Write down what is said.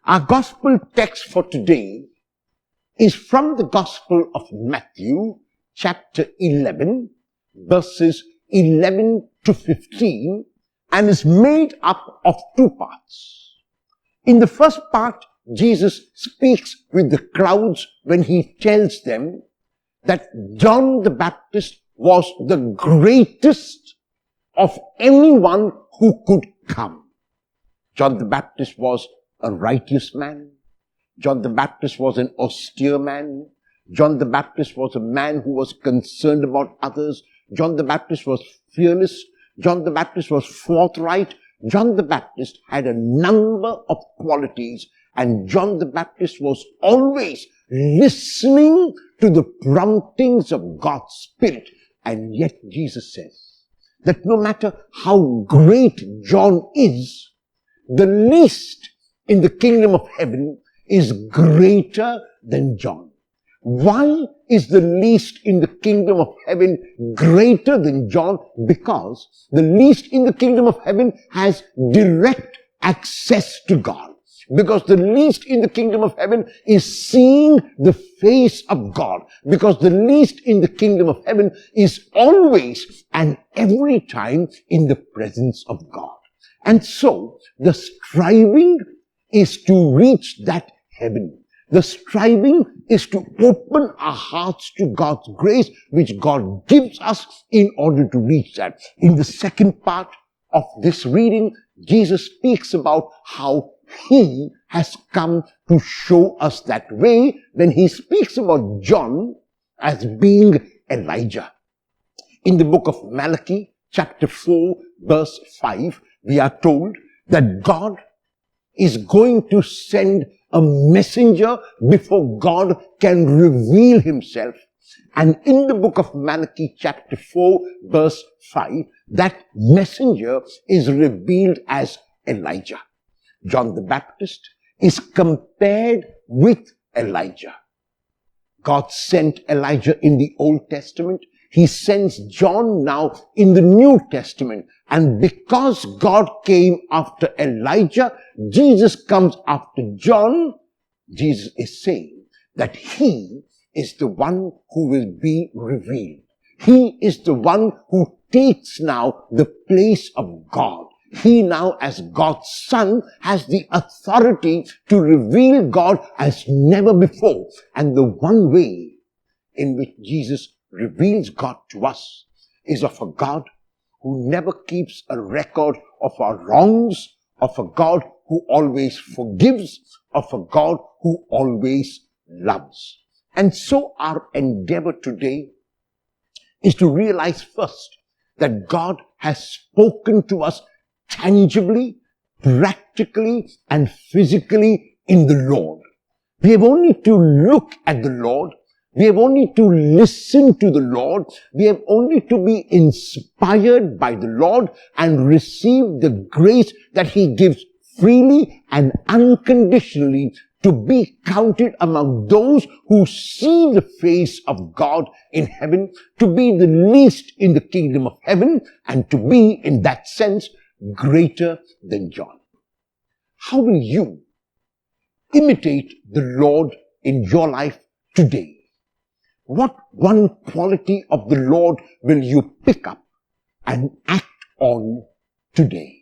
Our gospel text for today is from the Gospel of Matthew, chapter 11, verses 11 to 15, and is made up of two parts. In the first part, Jesus speaks with the crowds when he tells them that John the Baptist was the greatest of anyone who could come. John the Baptist was a righteous man. John the Baptist was an austere man. John the Baptist was a man who was concerned about others. John the Baptist was fearless. John the Baptist was forthright. John the Baptist had a number of qualities, and John the Baptist was always listening to the promptings of God's Spirit. And yet Jesus says that no matter how great John is, the least in the kingdom of heaven is greater than John. Why is the least in the kingdom of heaven greater than John? Because the least in the kingdom of heaven has direct access to God. Because the least in the kingdom of heaven is seeing the face of God. Because the least in the kingdom of heaven is always and every time in the presence of God. And so the striving is to reach that heaven. The striving is to open our hearts to God's grace, which God gives us in order to reach that. In the second part of this reading, Jesus speaks about how he has come to show us that way when he speaks about John as being Elijah. In the book of Malachi, chapter 4, verse 5, we are told that God is going to send a messenger before God can reveal himself. And in the book of Malachi, chapter 4, verse 5, that messenger is revealed as Elijah. John the Baptist is compared with Elijah. God sent Elijah in the Old Testament. He sends John now in the New Testament. And because God came after Elijah, Jesus comes after John. Jesus is saying that he is the one who will be revealed. He is the one who takes now the place of God. He now, as God's Son, has the authority to reveal God as never before. And the one way in which Jesus reveals God to us is of a God who never keeps a record of our wrongs, of a God who always forgives, of a God who always loves. And so our endeavor today is to realize first that God has spoken to us tangibly, practically, and physically in the Lord. We have only to look at the Lord. We have only to listen to the Lord. We have only to be inspired by the Lord and receive the grace that he gives freely and unconditionally to be counted among those who see the face of God in heaven, to be the least in the kingdom of heaven, and to be, in that sense, greater than John. How will you imitate the Lord in your life today? What one quality of the Lord will you pick up and act on today?